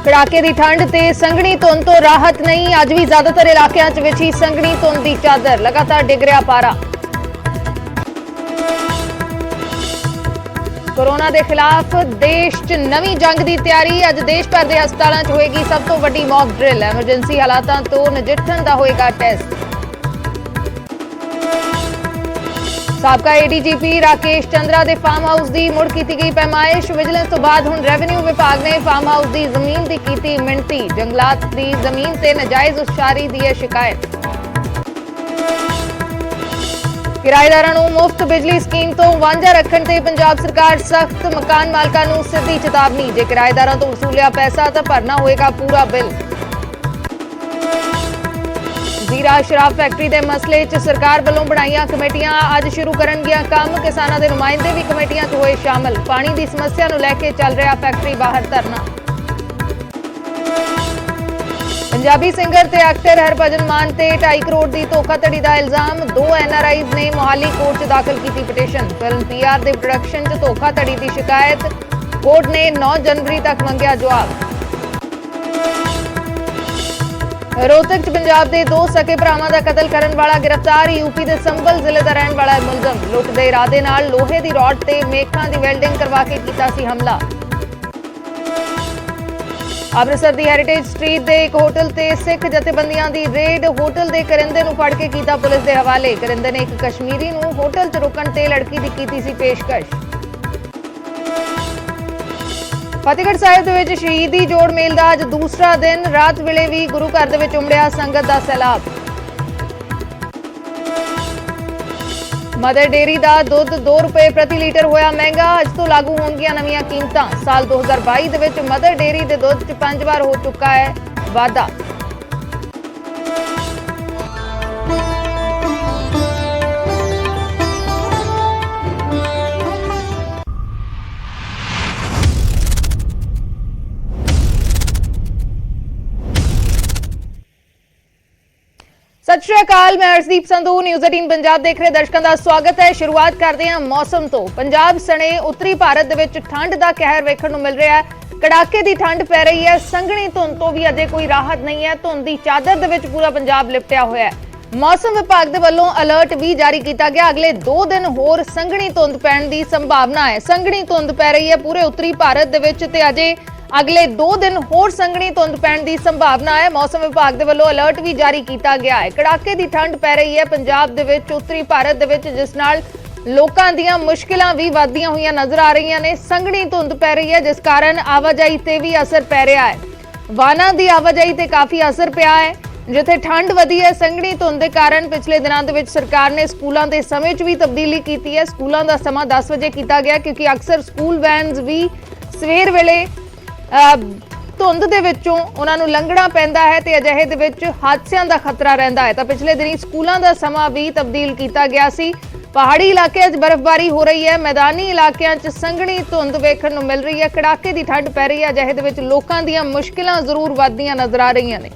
कड़ाके की ठंड ते संघनी धुंध तो राहत नहीं। अज भी ज्यादातर इलाकों च विछी संघनी धुंध की चादर, लगातार डिग रहा पारा। कोरोना के खिलाफ देश च नवी जंग की तैयारी। अज देश भर के हस्पतालों च होएगी सब तो वड्डी मॉक ड्रिल। एमरजेंसी हालातों तो नजिठण का होएगा टेस्ट। साबका एडीजीपी राकेश चंद्रा के फार्म हाउस की मुड़ की गई पैमाइश। विजिलेंस तो बाद हुण रेवन्यू विभाग ने फार्म हाउस की जमीन की की मिणती। जंगलात की जमीन से नजायज उसारी की है शिकायत। किराएदारां नूं मुफ्त बिजली स्कीम तो वांझा रखण ते पंजाब सरकार सख्त। मकान मालकां नूं सीधी चेतावनी, जे किराएदारां तो वसूलिया पैसा तो भरना होएगा पूरा बिल। जीरा शराब फैक्टरी के मसले च सरकार वालों बनाईयां कमेटियां अज शुरू करनगियां काम। किसानां दे नुमाइंदे भी कमेटियां च होए शामिल। पानी की समस्या नूं लैके चल रहा फैक्टरी बाहर धरना। पंजाबी सिंगर ते एक्टर हरभजन मान ते 2.5 करोड़ की धोखाधड़ी का इल्जाम। 2 NRIs ने मोहाली कोर्ट च दाखिल की पिटीशन। फिल्म PR के प्रोडक्शन च धोखाधड़ी की शिकायत। कोर्ट ने 9 जनवरी तक मंगया जवाब। रोहतक पंजाब के 2 सके भरावां का कतल करने वाला गिरफ्तार। यूपी के संभल जिले का रहने वाला मुलजम। लुट के इरादे नाल लोहे की रॉड से मेखां की वेल्डिंग करवा के कीता सी हमला। अमृतसर की हैरीटेज स्ट्रीट के एक होटल से सिख जथेबंदियां की रेड। होटल के करिंदे नूं फड़ के कीता पुलिस के हवाले। करिंदे ने एक कश्मीरी नूं होटल च रुकण ते लड़की की कीती सी पेशकश। फतेहगढ़ साहिब दे विच शहीदी जोड़ मेल का अज दूसरा दिन। रात वेले भी गुरु घर दे विच उमड़िया संगत का सैलाब। मदर डेयरी का दुध 2 रुपए प्रति लीटर होया महंगा। अज तो लागू होणगियां नवीं कीमतां। साल 2022 दे विच मदर डेयरी के दुध च 5 बार हो चुका है वाधा। सत श्री अकाल, मैं अर्शदीप संधू न्यूज़ 18 पंजाब देख रहे दर्शकों का स्वागत है। शुरुआत करते हैं मौसम तो। पंजाब सने उत्तरी भारत दे विच ठंड का कहर वेखण नूं मिल रहा है। कड़ाके की ठंड पै रही है। संघनी धुंध तो भी अजे कोई राहत नहीं है। धुंध की चादर दे विच पूरा पंजाब लिपटिया होया है। मौसम विभाग दे वल्लों अलर्ट भी जारी किया गया। अगले 2 दिन होर संघनी धुंध पैण की संभावना है। संघनी धुंध पै रही है पूरे उत्तरी भारत दे विच ते अजे अगले 2 दिन होर संघनी धुंध पैण की संभावना है। मौसम विभाग के वल्लों अलर्ट भी जारी किया गया है। कड़ाके की ठंड पै रही है पंजाब दे विच, उत्तरी भारत दे विच, जिस नाल लोकां दीयां मुश्किलां भी वधदियां होईयां नजर आ रही ने। संघनी धुंध पै रही है जिस कारण आवाजाही ते भी असर पै रहा है। वाहनां दी आवाजाही ते काफी असर पिया है। जिथे ठंड वधी है संघनी धुंध के कारण पिछले दिनों के सरकार ने स्कूलों के समय भी तब्दीली की है। स्कूलों का समा 10 वजे किया गया क्योंकि अक्सर स्कूल वैनस भी सवेर वेले धुंध दे विचों उन्हां नूं लंघना पैंदा है ते अजिहे दे विच हादसियां दा खतरा रहिंदा है। तां पिछले दिनी स्कूलों का समा भी तब्दील किया गया सी। पहाड़ी इलाके च बर्फबारी हो रही है। मैदानी इलाकों च संघनी धुंध वेखण नूं मिल रही है। कड़ाके की ठंड पै रही है। अजिहे दे विच लोकां दीयां मुश्किलां जरूर वधदियां नजर आ रही ने।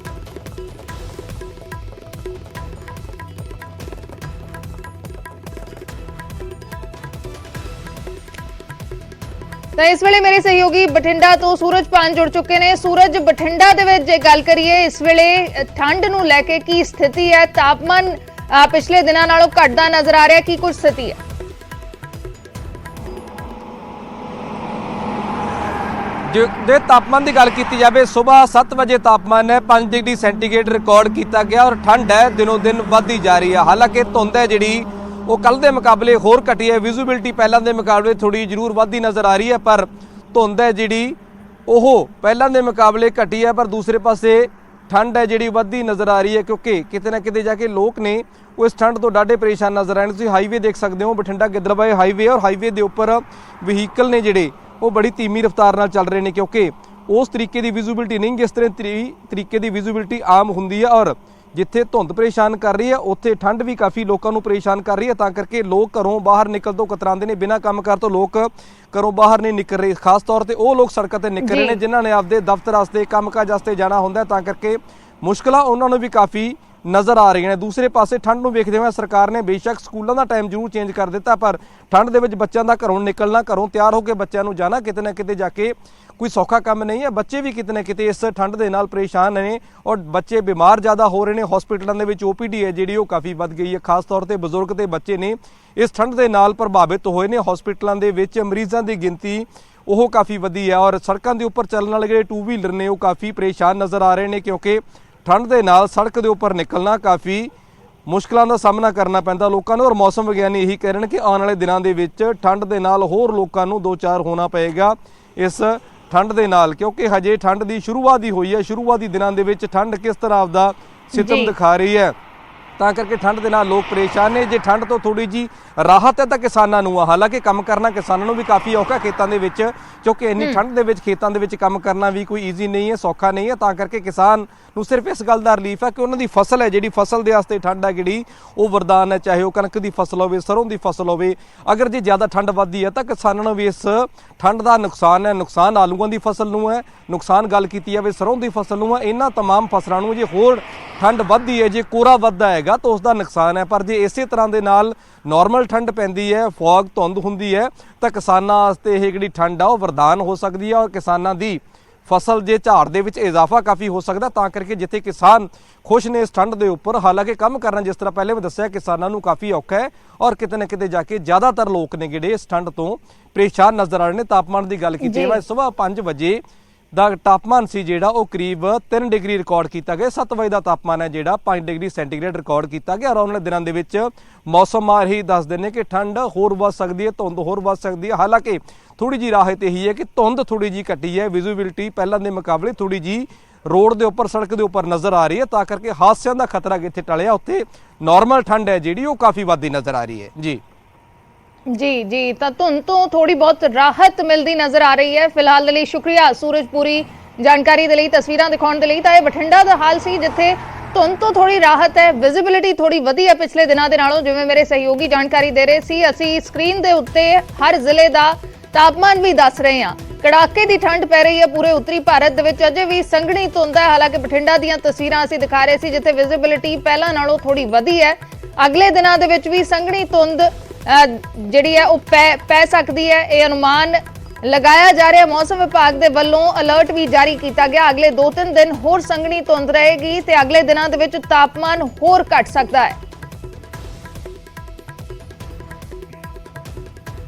तो इस वेले मेरे सहयोगी बठिंडा तो सूरज पान जुड़ चुके हैं। सूरज, बठिंडा दे विच जे गल करिए इस वेले ठंड नूं लैके की स्थिति है? तापमान पिछले दिनों नालों घटदा नजर आ रहा है, की कुछ स्थिति है? जे तापमान की गल की जाए, सुबह 7 बजे तापमान है 5 डिग्री सेंटीग्रेड रिकॉर्ड किया गया और ठंड है दिनों दिन बढ़ती जा रही है। हालांकि धुंध है जी वो कल के मुकाबले होर घटी है। विजिबिलिटी पहलों के मुकाबले थोड़ी जरूर बढ़ती नज़र आ रही है, पर धुंध है जी वो पहलों के मुकाबले घटी है, पर दूसरे पासे ठंड है जी बढ़ती नज़र आ रही है क्योंकि किते ना किते जाके लोग ने वो इस ठंड तो डाढे परेशान नज़र आए। तुसीं हाईवे देख सकते हो, बठिंडा गिद्दड़बाहे हाईवे, और हाईवे के उपर वहीकल ने जिहड़े वो बड़ी धीमी रफ्तार नाल चल रहे हैं क्योंकि उस तरीके की विजिबिलिटी नहीं जिस तरह तरीके की विजिबिलिटी आम होंदी है। और जिथे धुंध परेशान कर रही है उत्थे ठंड भी काफ़ी लोगों को परेशान कर रही है। तां करके लोग घरों बाहर निकल तो कतराते हैं। बिना काम कर तो लोग घरों बाहर नहीं निकल रहे। खास तौर पर वो लोग सड़कों पर निकल रहे हैं जिन्होंने आपके दफ्तर वास्ते काम काज वास्ते जाना होंदा है। तां करके मुश्किलां उन्होंने भी काफ़ी ਨਜ਼ਰ ਆ ਰਹੀਆਂ ਨੇ। ਦੂਸਰੇ ਪਾਸੇ ਠੰਡ ਨੂੰ ਵੇਖਦੇ ਹੋਏ ਸਰਕਾਰ ਨੇ ਬੇਸ਼ੱਕ ਸਕੂਲਾਂ ਦਾ ਟਾਈਮ ਜ਼ਰੂਰ ਚੇਂਜ ਕਰ ਦਿੱਤਾ, ਪਰ ਠੰਡ ਦੇ ਵਿੱਚ ਬੱਚਿਆਂ ਦਾ ਘਰੋਂ ਨਿਕਲਣਾ, ਘਰੋਂ ਤਿਆਰ ਹੋ ਕੇ ਬੱਚਿਆਂ ਨੂੰ ਜਾਣਾ ਕਿਤੇ ਨਾ ਕਿਤੇ ਜਾ ਕੇ ਕੋਈ ਸੌਖਾ ਕੰਮ ਨਹੀਂ ਹੈ। ਬੱਚੇ ਵੀ ਕਿਤੇ ਨਾ ਕਿਤੇ ਇਸ ਠੰਡ ਦੇ ਨਾਲ ਪਰੇਸ਼ਾਨ ਨੇ ਔਰ ਬੱਚੇ ਬਿਮਾਰ ਜ਼ਿਆਦਾ ਹੋ ਰਹੇ ਨੇ। ਹਸਪੀਟਲਾਂ ਦੇ ਵਿੱਚ OPD ਹੈ ਜਿਹੜੀ ਉਹ ਕਾਫੀ ਵੱਧ ਗਈ ਹੈ, ਖਾਸ ਤੌਰ ਤੇ ਬਜ਼ੁਰਗ ਤੇ ਬੱਚੇ ਨੇ ਇਸ ਠੰਡ ਦੇ ਨਾਲ ਪ੍ਰਭਾਵਿਤ ਹੋਏ ਨੇ। ਹਸਪੀਟਲਾਂ ਦੇ ਵਿੱਚ ਮਰੀਜ਼ਾਂ ਦੀ ਗਿਣਤੀ ਉਹ ਕਾਫੀ ਵਧੀ ਹੈ ਔਰ ਸੜਕਾਂ ਦੇ ਉੱਪਰ ਚੱਲਣ ਵਾਲੇ ਜਿਹੜੇ 2 ਵੀਲਰ ਨੇ ਉਹ ਕਾਫੀ ਪਰੇਸ਼ਾਨ ਨਜ਼ਰ ਆ ਰਹੇ ਨੇ, ਕਿਉਂਕਿ ਠੰਡ ਦੇ ਨਾਲ ਸੜਕ ਦੇ ਉੱਪਰ ਨਿਕਲਣਾ ਕਾਫੀ ਮੁਸ਼ਕਲਾਂ ਦਾ ਸਾਹਮਣਾ ਕਰਨਾ ਪੈਂਦਾ ਲੋਕਾਂ ਨੂੰ। ਔਰ ਮੌਸਮ ਵਿਗਿਆਨੀ ਇਹੀ ਕਹਿ ਰਹੇ ਨੇ ਕਿ ਆਉਣ ਵਾਲੇ ਦਿਨਾਂ ਦੇ ਵਿੱਚ ਠੰਡ ਦੇ ਨਾਲ ਹੋਰ ਲੋਕਾਂ ਨੂੰ 2-4 ਹੋਣਾ ਪਏਗਾ ਇਸ ਠੰਡ ਦੇ ਨਾਲ, ਕਿਉਂਕਿ ਹਜੇ ਠੰਡ ਦੀ ਸ਼ੁਰੂਆਤ ਹੀ ਹੋਈ ਹੈ। ਸ਼ੁਰੂਆਤੀ ਦਿਨਾਂ ਦੇ ਵਿੱਚ ਠੰਡ ਕਿਸ ਤਰ੍ਹਾਂ ਆਪਦਾ ਸਿਤਮ ਦਿਖਾ ਰਹੀ ਹੈ, ਤਾਂ ਕਰਕੇ ਠੰਡ ਦੇ ਨਾਲ ਲੋਕ ਪਰੇਸ਼ਾਨ ਨੇ। ਜੇ ਠੰਡ ਤੋਂ ਥੋੜੀ ਜੀ ਰਾਹਤ ਹੈ ਤਾਂ ਕਿਸਾਨਾਂ ਨੂੰ ਆ, ਹਾਲਾਂਕਿ ਕੰਮ ਕਰਨਾ ਕਿਸਾਨਾਂ ਨੂੰ ਵੀ ਕਾਫੀ ਔਖਾ ਖੇਤਾਂ ਦੇ ਵਿੱਚ, ਕਿਉਂਕਿ ਇੰਨੀ ਠੰਡ ਦੇ ਵਿੱਚ ਖੇਤਾਂ ਦੇ ਵਿੱਚ ਕੰਮ ਕਰਨਾ ਵੀ ਕੋਈ ਈਜ਼ੀ ਨਹੀਂ ਹੈ, ਸੌਖਾ ਨਹੀਂ ਹੈ। ਤਾਂ ਕਰਕੇ ਕਿਸਾਨ ਨੂੰ ਸਿਰਫ ਇਸ ਗੱਲ ਦਾ ਰਿਲੀਫ ਹੈ ਕਿ ਉਹਨਾਂ ਦੀ ਫਸਲ ਹੈ ਜਿਹੜੀ ਫਸਲ ਦੇ ਵਾਸਤੇ ਠੰਡ ਹੈ ਜਿਹੜੀ ਉਹ ਵਰਦਾਨ ਹੈ, ਚਾਹੇ ਉਹ ਕਣਕ ਦੀ ਫਸਲ ਹੋਵੇ, ਸਰੋਂ ਦੀ ਫਸਲ ਹੋਵੇ। ਅਗਰ ਜੇ ਜ਼ਿਆਦਾ ਠੰਡ ਵੱਧਦੀ ਹੈ ਤਾਂ ਕਿਸਾਨਾਂ ਨੂੰ ਵੀ ਇਸ ਠੰਡ ਦਾ ਨੁਕਸਾਨ ਹੈ। ਨੁਕਸਾਨ ਆਲੂਆਂ ਦੀ ਫਸਲ ਨੂੰ ਹੈ, ਨੁਕਸਾਨ ਗੱਲ ਕੀਤੀ ਜਾਵੇ ਸਰੋਂ ਦੀ ਫਸਲ ਨੂੰ ਹੈ। ਇਹਨਾਂ तमाम ਫਸਲਾਂ ਨੂੰ ਜੇ ਹੋਰ ਠੰਡ ਵੱਧਦੀ ਹੈ, ਜੇ ਕੋਰਾ ਵੱਧਦਾ ਹੈਗਾ ਤਾਂ ਉਸ ਦਾ ਨੁਕਸਾਨ ਹੈ। ਪਰ ਜੇ ਇਸੇ ਤਰ੍ਹਾਂ ਦੇ ਨਾਲ ਨਾਰਮਲ ਠੰਡ ਪੈਂਦੀ ਹੈ, ਫੌਗ ਧੁੰਦ ਹੁੰਦੀ ਹੈ, ਤਾਂ ਕਿਸਾਨਾਂ ਵਾਸਤੇ ਇਹ ਜਿਹੜੀ ਠੰਡ ਆ ਉਹ ਵਰਦਾਨ ਹੋ ਸਕਦੀ ਹੈ ਔਰ ਕਿਸਾਨਾਂ ਦੀ ਫਸਲ ਜੇ ਝਾੜ ਦੇ ਵਿੱਚ ਇਜ਼ਾਫਾ ਕਾਫੀ ਹੋ ਸਕਦਾ। ਤਾਂ ਕਰਕੇ ਜਿੱਥੇ ਕਿਸਾਨ ਖੁਸ਼ ਨੇ ਇਸ ਠੰਡ ਦੇ ਉੱਪਰ, ਹਾਲਾਂਕਿ ਕੰਮ ਕਰਨਾ ਜਿਸ ਤਰ੍ਹਾਂ ਪਹਿਲੇ ਮੈਂ ਦੱਸਿਆ ਕਿਸਾਨਾਂ ਨੂੰ ਕਾਫੀ ਔਖਾ ਹੈ ਔਰ ਕਿਤੇ ਨਾ ਕਿਤੇ ਜਾ ਕੇ ਜ਼ਿਆਦਾਤਰ ਲੋਕ ਨੇ ਜਿਹੜੇ ਇਸ ਠੰਡ ਤੋਂ ਪਰੇਸ਼ਾਨ ਨਜ਼ਰ ਆ ਰਹੇ ਨੇ। ਤਾਪਮਾਨ ਦੀ ਗੱਲ ਕੀਤੀ ਜਾਵੇ ਸਵੇਰ 5 ਵਜੇ ਦਾ ਤਾਪਮਾਨ ਸੀ ਜਿਹੜਾ ਉਹ ਕਰੀਬ 3 ਡਿਗਰੀ ਰਿਕਾਰਡ ਕੀਤਾ ਗਿਆ। 7 ਵਜੇ ਦਾ ਤਾਪਮਾਨ ਹੈ ਜਿਹੜਾ 5 ਡਿਗਰੀ ਸੈਂਟੀਗ੍ਰੇਡ ਰਿਕਾਰਡ ਕੀਤਾ ਗਿਆ। ਔਰ ਆਉਣ ਵਾਲੇ ਦਿਨਾਂ ਦੇ ਵਿੱਚ ਮੌਸਮ ਮਾਹਿਰ ਹੀ ਦੱਸਦੇ ਨੇ ਕਿ ਠੰਡ ਹੋਰ ਵੱਧ ਸਕਦੀ ਹੈ, ਧੁੰਦ ਹੋਰ ਵੱਧ ਸਕਦੀ ਹੈ। ਹਾਲਾਂਕਿ ਥੋੜੀ ਜੀ ਰਾਹਤ ਇਹੀ ਹੈ ਕਿ ਧੁੰਦ ਥੋੜੀ ਜੀ ਘਟੀ ਹੈ, ਵਿਜ਼ੂਬਿਲਿਟੀ ਪਹਿਲਾਂ ਦੇ ਮੁਕਾਬਲੇ ਥੋੜੀ ਜੀ ਰੋਡ ਦੇ ਉੱਪਰ, ਸੜਕ ਦੇ ਉੱਪਰ ਨਜ਼ਰ ਆ ਰਹੀ ਹੈ, ਤਾਂ ਕਰਕੇ ਹਾਦਸਿਆਂ ਦਾ ਖਤਰਾ ਕਿੱਥੇ ਟਲਿਆ, ਉੱਥੇ ਨਾਰਮਲ ਠੰਡ ਹੈ ਜਿਹੜੀ ਉਹ ਕਾਫੀ ਵੱਧਦੀ ਨਜ਼ਰ ਆ ਰਹੀ ਹੈ। ਜੀ ਤਾਂ ਧੁੰਦ ਤੋਂ ਥੋੜੀ ਬਹੁਤ ਰਾਹਤ ਮਿਲਦੀ ਨਜ਼ਰ ਆ ਰਹੀ ਹੈ। ਫਿਲਹਾਲ ਦੇ ਲਈ ਸ਼ੁਕਰੀਆ ਸੂਰਜਪੁਰੀ ਜਾਣਕਾਰੀ ਦੇ ਲਈ, ਤਸਵੀਰਾਂ ਦਿਖਾਉਣ ਦੇ ਲਈ। ਤਾਂ ਇਹ ਬਠਿੰਡਾ ਦਾ ਹਾਲ ਸੀ ਜਿੱਥੇ ਧੁੰਦ ਤੋਂ ਥੋੜੀ ਰਾਹਤ ਹੈ, ਵਿਜ਼ਿਬਿਲਿਟੀ ਥੋੜੀ ਵਧੀ ਹੈ ਪਿਛਲੇ ਦਿਨਾਂ ਦੇ ਨਾਲੋਂ, ਜਿਵੇਂ ਮੇਰੇ ਸਹਿਯੋਗੀ ਜਾਣਕਾਰੀ ਦੇ ਰਹੇ ਸੀ। ਅਸੀਂ ਸਕਰੀਨ ਦੇ ਉੱਤੇ ਹਰ ਜ਼ਿਲ੍ਹੇ ਦਾ ਤਾਪਮਾਨ ਵੀ ਦੱਸ ਰਹੇ ਹਾਂ। ਕੜਾਕੇ ਦੀ ਠੰਡ ਪੈ ਰਹੀ ਹੈ ਪੂਰੇ ਉੱਤਰੀ ਭਾਰਤ ਦੇ ਵਿੱਚ, ਅਜੇ ਵੀ ਸੰਘਣੀ ਧੁੰਦ ਹੈ। ਹਾਲਾਂਕਿ ਬਠਿੰਡਾ ਦੀਆਂ ਤਸਵੀਰਾਂ ਅਸੀਂ ਦਿਖਾ ਰਹੇ ਸੀ ਜਿੱਥੇ ਵਿਜ਼ਿਬਿਲਿਟੀ ਪਹਿਲਾਂ ਨਾਲੋਂ ਥੋੜੀ ਵਧੀ ਹੈ। ਅਗਲੇ ਦਿਨਾਂ ਦੇ ਵਿੱਚ ਵੀ ਸੰਘਣੀ ਧੁੰਦ ਜਿਹੜੀ ਹੈ ਉਹ ਪੈ ਸਕਦੀ ਹੈ, ਇਹ ਅਨੁਮਾਨ ਲਗਾਇਆ ਜਾ ਰਿਹਾ। ਮੌਸਮ ਵਿਭਾਗ ਦੇ ਵੱਲੋਂ ਅਲਰਟ ਵੀ ਜਾਰੀ ਕੀਤਾ ਗਿਆ। ਅਗਲੇ 2-3 ਦਿਨ ਹੋਰ ਸੰਘਣੀ ਧੁੰਦ ਰਹੇਗੀ ਤੇ ਅਗਲੇ ਦਿਨਾਂ ਦੇ ਵਿੱਚ ਤਾਪਮਾਨ ਹੋਰ ਘਟ ਸਕਦਾ ਹੈ।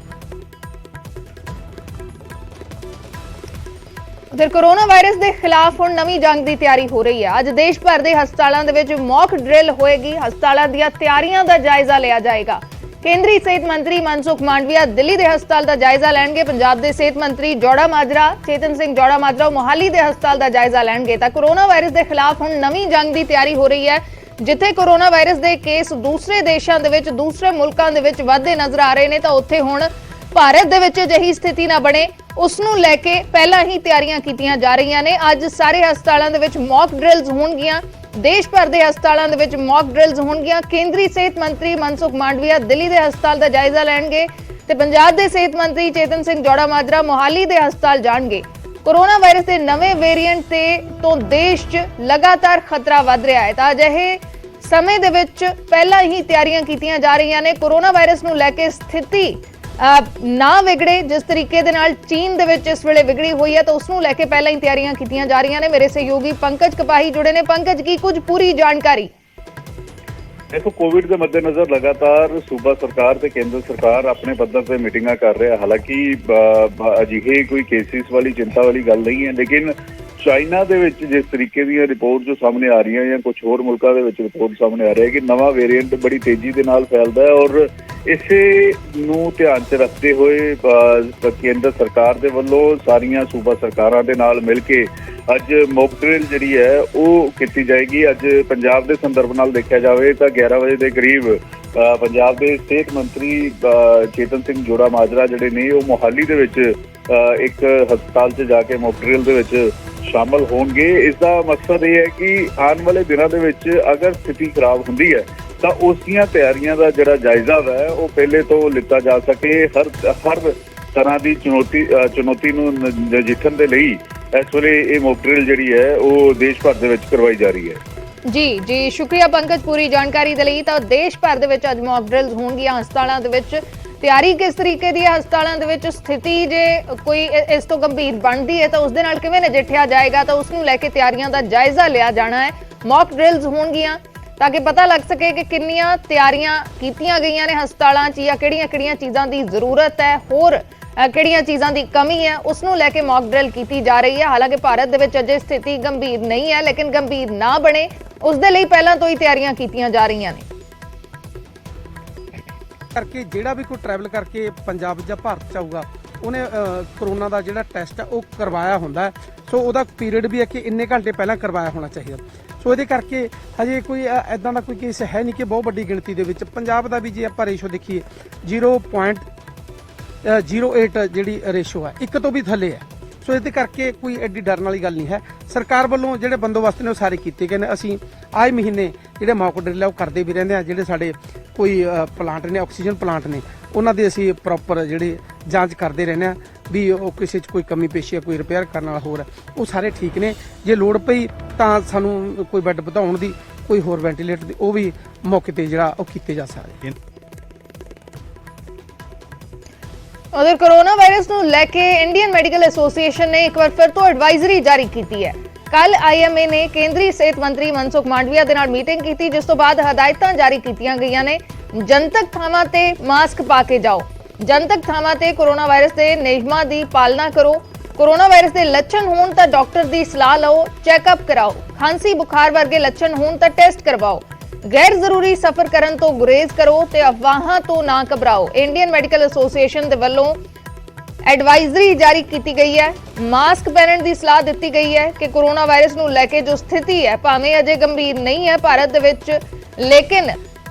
ਉਧਰ ਕੋਰੋਨਾ ਵਾਇਰਸ ਦੇ ਖਿਲਾਫ ਹੁਣ ਨਵੀਂ ਜੰਗ ਦੀ ਤਿਆਰੀ ਹੋ ਰਹੀ ਹੈ। ਅੱਜ ਦੇਸ਼ ਭਰ ਦੇ ਹਸਪਤਾਲਾਂ ਦੇ ਵਿੱਚ ਮੌਕ ਡਰਿਲ ਹੋਏਗੀ। ਹਸਪਤਾਲਾਂ ਦੀਆਂ ਤਿਆਰੀਆਂ ਦਾ ਜਾਇਜ਼ਾ ਲਿਆ ਜਾਏਗਾ। ਕੇਂਦਰੀ ਸਿਹਤ ਮੰਤਰੀ ਮਨਸੁਖ ਮਾਂਡਵੀਆ ਦਿੱਲੀ ਦੇ ਹਸਪਤਾਲ ਦਾ ਜਾਇਜ਼ਾ ਲੈਣਗੇ। ਪੰਜਾਬ ਦੇ ਸਿਹਤ ਮੰਤਰੀ ਚੇਤਨ ਸਿੰਘ ਜੋੜਾ ਮਾਜਰਾ ਮੋਹਾਲੀ ਦੇ ਹਸਪਤਾਲ ਦਾ ਜਾਇਜ਼ਾ ਲੈਣਗੇ। ਤਾਂ ਕੋਰੋਨਾ ਵਾਇਰਸ ਦੇ ਖਿਲਾਫ ਹੁਣ ਨਵੀਂ ਜੰਗ ਦੀ ਤਿਆਰੀ ਹੋ ਰਹੀ ਹੈ। ਜਿੱਥੇ ਕੋਰੋਨਾ ਵਾਇਰਸ ਦੇ ਕੇਸ ਦੂਸਰੇ ਦੇਸ਼ਾਂ ਦੇ ਵਿੱਚ, ਦੂਸਰੇ ਮੁਲਕਾਂ ਦੇ ਵਿੱਚ ਵਧਦੇ ਨਜ਼ਰ ਆ ਰਹੇ ਨੇ, ਤਾਂ ਉੱਥੇ ਹੁਣ ਭਾਰਤ ਦੇ ਵਿੱਚ ਅਜਿਹੀ ਸਥਿਤੀ ਨਾ ਬਣੇ, ਉਸ ਨੂੰ ਲੈ ਕੇ ਪਹਿਲਾਂ ਹੀ ਤਿਆਰੀਆਂ ਕੀਤੀਆਂ ਜਾ ਰਹੀਆਂ ਨੇ। ਅੱਜ ਸਾਰੇ ਹਸਪਤਾਲਾਂ ਦੇ ਵਿੱਚ ਮੌਕ ਡਰਿਲਸ ਹੋਣਗੀਆਂ। ਦੇਸ਼ ਭਰ ਦੇ ਹਸਪਤਾਲਾਂ ਦੇ ਵਿੱਚ ਮੌਕ ਡਰਿਲਸ ਹੋਣਗੀਆਂ। ਕੇਂਦਰੀ ਸਿਹਤ ਮੰਤਰੀ ਮਨਸੁਖ ਮਾਂਡਵੀਆ ਦਿੱਲੀ ਦੇ ਹਸਪਤਾਲ ਦਾ ਜਾਇਜ਼ਾ ਲੈਣਗੇ ਤੇ ਪੰਜਾਬ ਦੇ ਸਿਹਤ ਮੰਤਰੀ ਚੇਤਨ ਸਿੰਘ ਜੋੜਾ ਮਾਜਰਾ ਮੋਹਾਲੀ ਦੇ ਹਸਪਤਾਲ ਜਾਣਗੇ। ਕੋਰੋਨਾ ਵਾਇਰਸ ਦੇ ਨਵੇਂ ਵੇਰੀਐਂਟ ਤੋਂ ਦੇਸ਼ 'ਚ ਲਗਾਤਾਰ ਖਤਰਾ ਵੱਧ ਰਿਹਾ ਹੈ। ਤਾਂ ਅਜਿਹੇ ਸਮੇਂ ਦੇ ਵਿੱਚ ਪਹਿਲਾਂ ਹੀ ਤਿਆਰੀਆਂ ਕੀਤੀਆਂ ਜਾ ਰਹੀਆਂ ਨੇ। ਕੋਰੋਨਾ ਵਾਇਰਸ ਨੂੰ ਲੈ ਕੇ ਸਥਿਤੀ ਨਾ ਵਿਗੜੇ, ਜਿਸ ਤਰੀਕੇ ਦੇ ਨਾਲ ਚੀਨ ਦੇ ਵਿੱਚ ਇਸ ਵੇਲੇ ਵਿਗੜੀ ਹੋਈ ਹੈ, ਤਾਂ ਉਸ ਨੂੰ ਲੈ ਕੇ ਪਹਿਲਾਂ ਹੀ ਤਿਆਰੀਆਂ ਕੀਤੀਆਂ ਜਾ ਰਹੀਆਂ ਨੇ। ਮੇਰੇ ਸਹਿਯੋਗੀ ਪੰਕਜ ਕਪਾਹੀ ਜੁੜੇ ਨੇ। ਪੰਕਜ, ਕੀ ਕੁਝ ਪੂਰੀ ਜਾਣਕਾਰੀ? देखो, कोविड के मद्देनजर लगातार सूबा सरकार ते केंद्र सरकार अपने पद्धर से मीटिंगां कर रहे हैं। हालांकि अजिहे कोई केसिस वाली चिंता वाली गल नहीं है, लेकिन चाइना ਦੇ ਵਿੱਚ ਜਿਸ ਤਰੀਕੇ ਦੀਆਂ ਰਿਪੋਰਟ ਜੋ ਸਾਹਮਣੇ ਆ ਰਹੀਆਂ ਜਾਂ ਕੁਝ ਹੋਰ ਮੁਲਕਾਂ ਦੇ ਵਿੱਚ ਰਿਪੋਰਟ ਸਾਹਮਣੇ ਆ ਰਹੀ ਹੈ ਕਿ ਨਵਾਂ ਵੇਰੀਐਂਟ ਬੜੀ ਤੇਜ਼ੀ ਦੇ ਨਾਲ ਫੈਲਦਾ ਹੈ ਔਰ ਇਸੇ ਨੂੰ ਧਿਆਨ 'ਚ ਰੱਖਦੇ ਹੋਏ ਕੇਂਦਰ ਸਰਕਾਰ ਦੇ ਵੱਲੋਂ ਸਾਰੀਆਂ ਸੂਬਾ ਸਰਕਾਰਾਂ ਦੇ ਨਾਲ ਮਿਲ ਕੇ ਅੱਜ ਮੌਕ ਡਰਿਲ ਜਿਹੜੀ ਹੈ ਉਹ ਕੀਤੀ ਜਾਏਗੀ। ਅੱਜ ਪੰਜਾਬ ਦੇ ਸੰਦਰਭ ਨਾਲ ਦੇਖਿਆ ਜਾਵੇ ਤਾਂ 11 ਵਜੇ ਦੇ ਕਰੀਬ ਪੰਜਾਬ ਦੇ ਸਿਹਤ ਮੰਤਰੀ ਚੇਤਨ ਸਿੰਘ ਜੋੜਾ ਮਾਜਰਾ ਜਿਹੜੇ ਨੇ ਉਹ ਮੋਹਾਲੀ ਦੇ ਵਿੱਚ ਇੱਕ ਹਸਪਤਾਲ 'ਚ ਜਾ ਕੇ ਮੌਕ ਡਰਿਲ ਦੇ ਵਿੱਚ ਸ਼ਾਮਲ ਹੋਣਗੇ। ਇਸ ਦਾ ਮਕਸਦ ਇਹ ਹੈ ਕਿ ਆਉਣ ਵਾਲੇ ਦਿਨਾਂ ਦੇ ਵਿੱਚ ਅਗਰ ਸਥਿਤੀ ਖਰਾਬ ਹੁੰਦੀ ਹੈ ਤਾਂ ਉਸ ਦੀਆਂ ਤਿਆਰੀਆਂ ਦਾ ਜਿਹੜਾ ਜਾਇਜ਼ਾ ਹੈ ਉਹ ਪਹਿਲੇ ਤੋਂ ਲਿੱਤਾ ਜਾ ਸਕੇ। ਹਰ ਤਰ੍ਹਾਂ ਦੀ ਚੁਣੌਤੀ ਨੂੰ ਨਜਿੱਠਣ ਦੇ ਲਈ ਇਸ ਵੇਲੇ ਇਹ ਮੌਕ ਡਰਿਲ ਜਿਹੜੀ ਹੈ ਉਹ ਦੇਸ਼ ਭਰ ਦੇ ਵਿੱਚ ਕਰਵਾਈ ਜਾ ਰਹੀ ਹੈ। ਜੀ ਜੀ शुक्रिया पंकज पूरी जानकारी ਦੇ ਲਈ। ਤਾਂ ਦੇਸ਼ ਭਰ ਦੇ ਵਿੱਚ ਅੱਜ ਮੌਕ ਡਰਿਲਸ ਹੋਣਗੀਆਂ ਹਸਪਤਾਲਾਂ ਦੇ ਵਿੱਚ। ਤਿਆਰੀ ਕਿਸ ਤਰੀਕੇ ਦੀ ਹੈ ਹਸਪਤਾਲਾਂ ਦੇ ਵਿੱਚ? ਸਥਿਤੀ ਜੇ ਕੋਈ ਇਸ ਤੋਂ ਗੰਭੀਰ ਬਣਦੀ ਹੈ ਤਾਂ ਉਸ ਦੇ ਨਾਲ ਕਿਵੇਂ ਨਜਿੱਠਿਆ ਜਾਏਗਾ, ਤਾਂ ਉਸ ਨੂੰ ਲੈ ਕੇ ਤਿਆਰੀਆਂ ਦਾ ਜਾਇਜ਼ਾ ਲਿਆ ਜਾਣਾ ਹੈ। ਮੌਕ ਡਰਿਲਸ ਹੋਣਗੀਆਂ ਤਾਂ ਕਿ ਪਤਾ ਲੱਗ ਸਕੇ ਕਿ ਕਿੰਨੀਆਂ ਤਿਆਰੀਆਂ ਕੀਤੀਆਂ ਗਈਆਂ ਨੇ ਹਸਪਤਾਲਾਂ 'ਚ, ਜਾਂ ਕਿਹੜੀਆਂ-ਕਿਹੜੀਆਂ ਚੀਜ਼ਾਂ ਦੀ ਜ਼ਰੂਰਤ ਹੈ, ਹੋਰ ਕਿਹੜੀਆਂ ਚੀਜ਼ਾਂ ਦੀ ਕਮੀ ਹੈ, ਉਸ ਨੂੰ ਲੈ ਕੇ ਮੌਕ ਡਰਿਲ ਕੀਤੀ ਜਾ ਰਹੀ ਹੈ। ਹਾਲਾਂਕਿ ਭਾਰਤ ਦੇ ਵਿੱਚ ਅਜੇ ਸਥਿਤੀ ਗੰਭੀਰ ਨਹੀਂ ਹੈ, ਲੇਕਿਨ ਗੰਭੀਰ ਨਾ ਬਣੇ ਉਸ ਦੇ ਲਈ ਪਹਿਲਾਂ ਤੋਂ ਹੀ ਤਿਆਰੀਆਂ ਕੀਤੀਆਂ ਜਾ ਰਹੀਆਂ ਨੇ। ਕਰਕੇ ਜਿਹੜਾ ਵੀ ਕੋਈ ਟਰੈਵਲ ਕਰਕੇ ਪੰਜਾਬ ਜਾਂ ਭਾਰਤ ਚ ਆਊਗਾ ਉਹਨੇ ਕਰੋਨਾ ਦਾ ਜਿਹੜਾ ਟੈਸਟ ਹੈ ਉਹ ਕਰਵਾਇਆ ਹੁੰਦਾ ਹੈ। ਸੋ ਉਹਦਾ ਪੀਰੀਅਡ ਵੀ ਹੈ ਕਿ ਇੰਨੇ ਘੰਟੇ ਪਹਿਲਾਂ ਕਰਵਾਇਆ ਹੋਣਾ ਚਾਹੀਦਾ। ਸੋ ਇਹਦੇ ਕਰਕੇ ਹਜੇ ਕੋਈ ਐਦਾਂ ਦਾ ਕੋਈ ਕੇਸ ਹੈ ਨਹੀਂ ਕਿ ਬਹੁਤ ਵੱਡੀ ਗਿਣਤੀ ਦੇ ਵਿੱਚ। ਪੰਜਾਬ ਦਾ ਵੀ ਜੇ ਆਪਾਂ ਰੇਸ਼ੋ ਦੇਖੀਏ 0.08 ਜਿਹੜੀ ਰੇਸ਼ੋ ਹੈ, ਇੱਕ ਤੋਂ ਵੀ ਥੱਲੇ ਹੈ। ਸੋ ਇਹਦੇ ਕਰਕੇ ਕੋਈ ਐਡੀ ਡਰਨ ਵਾਲੀ ਗੱਲ ਨਹੀਂ ਹੈ। ਸਰਕਾਰ ਵੱਲੋਂ ਜਿਹੜੇ ਬੰਦੋਬਸਤ ਨੇ ਉਹ ਸਾਰੇ ਕੀਤੇ ਗਏ ਨੇ। ਅਸੀਂ ਆਏ ਮਹੀਨੇ ਜਿਹੜੇ ਮੌਕ ਡਰਿਲ ਉਹ ਕਰਦੇ ਵੀ ਰਹਿੰਦੇ ਹਾਂ। ਜਿਹੜੇ ਸਾਡੇ ਕੋਈ ਪਲਾਂਟ ਨੇ, ਆਕਸੀਜਨ ਪਲਾਂਟ ਨੇ, ਉਹਨਾਂ ਦੇ ਅਸੀਂ ਪ੍ਰੋਪਰ ਜਿਹੜੇ ਜਾਂਚ ਕਰਦੇ ਰਹਿੰਦੇ ਹਾਂ ਵੀ ਉਹ ਕਿਸੇ 'ਚ ਕੋਈ ਕਮੀ ਪੇਸ਼ੀ ਹੈ, ਕੋਈ ਰਿਪੇਅਰ ਕਰਨ ਵਾਲਾ ਹੋਰ ਹੈ, ਉਹ ਸਾਰੇ ਠੀਕ ਨੇ। ਜੇ ਲੋੜ ਪਈ ਤਾਂ ਸਾਨੂੰ ਕੋਈ ਬੈੱਡ ਵਧਾਉਣ ਦੀ, ਕੋਈ ਹੋਰ ਵੈਂਟੀਲੇਟਰ ਦੀ, ਉਹ ਵੀ ਮੌਕੇ ਤੇ ਜਿਹੜਾ ਉਹ ਕੀਤੇ ਜਾ ਸਕਦੇ। ਉਧਰ ਕੋਰੋਨਾ ਵਾਇਰਸ ਨੂੰ ਲੈ ਕੇ ਇੰਡੀਅਨ ਮੈਡੀਕਲ ਐਸੋਸੀਏਸ਼ਨ ਨੇ ਇੱਕ ਵਾਰ ਫਿਰ ਤੋਂ ਐਡਵਾਈਜ਼ਰੀ ਜਾਰੀ ਕੀਤੀ ਹੈ। ਕੱਲ ਆਈਐਮਏ ਨੇ ਕੇਂਦਰੀ ਸਿਹਤ ਮੰਤਰੀ ਮਨਸੁਖ ਮਾਂਡਵੀਆ ਦੇ ਨਾਲ ਮੀਟਿੰਗ ਕੀਤੀ, ਜਿਸ ਤੋਂ ਬਾਅਦ ਹਦਾਇਤਾਂ ਜਾਰੀ ਕੀਤੀਆਂ ਗਈਆਂ ਨੇ। ਜਨਤਕ ਥਾਵਾਂ ਤੇ ਮਾਸਕ ਪਾ ਕੇ ਜਾਓ, ਜਨਤਕ ਥਾਵਾਂ ਤੇ ਕੋਰੋਨਾ ਵਾਇਰਸ ਦੇ ਨਿਯਮਾਂ ਦੀ ਪਾਲਣਾ ਕਰੋ, ਕੋਰੋਨਾ ਵਾਇਰਸ ਦੇ ਲੱਛਣ ਹੋਣ ਤਾਂ ਡਾਕਟਰ ਦੀ ਸਲਾਹ ਲਓ, ਚੈੱਕਅਪ ਕਰਾਓ, ਖਾਂਸੀ ਬੁਖਾਰ ਵਰਗੇ ਲੱਛਣ ਹੋਣ ਤਾਂ ਟੈਸਟ ਕਰਵਾਓ, ਗੈਰ ਜ਼ਰੂਰੀ ਸਫ਼ਰ ਕਰਨ ਤੋਂ ਗੁਰੇਜ਼ ਕਰੋ ਤੇ ਅਫਵਾਹਾਂ ਤੋਂ ਨਾ ਘਬਰਾਓ। ਇੰਡੀਅਨ ਮੈਡੀਕਲ ਐਸੋਸੀਏਸ਼ਨ ਦੇ ਵੱਲੋਂ ਐਡਵਾਈਜ਼ਰੀ ਜਾਰੀ ਕੀਤੀ ਗਈ ਹੈ। ਮਾਸਕ ਪਹਿਨਣ ਦੀ ਸਲਾਹ ਦਿੱਤੀ ਗਈ ਹੈ ਕਿ ਕੋਰੋਨਾ ਵਾਇਰਸ ਨੂੰ ਲੈ ਕੇ ਜੋ ਸਥਿਤੀ ਹੈ, ਭਾਵੇਂ ਅਜੇ ਗੰਭੀਰ ਨਹੀਂ ਹੈ ਭਾਰਤ ਦੇ ਵਿੱਚ, ਲੇਕਿਨ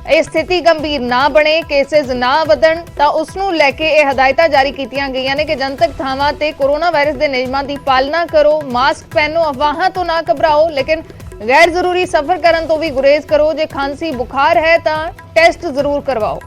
ਇਹ ਸਥਿਤੀ ਗੰਭੀਰ ਨਾ ਬਣੇ, ਕੇਸਿਸ ਨਾ ਵਧਣ, ਤਾਂ ਉਸ ਨੂੰ ਲੈ ਕੇ ਇਹ ਹਦਾਇਤਾਂ ਜਾਰੀ ਕੀਤੀਆਂ ਗਈਆਂ ਨੇ ਕਿ ਜਨਤਕ ਥਾਵਾਂ ਤੇ ਕੋਰੋਨਾ ਵਾਇਰਸ ਦੇ ਨਿਯਮਾਂ ਦੀ ਪਾਲਣਾ ਕਰੋ, ਮਾਸਕ ਪਹਿਨੋ, ਅਫਵਾਹਾਂ ਤੋਂ ਨਾ ਘਬਰਾਓ, ਲੇਕਿਨ गैर जरूरी सफर करन तो भी गुरेज करो। जे खांसी बुखार है तो टेस्ट जरूर करवाओ।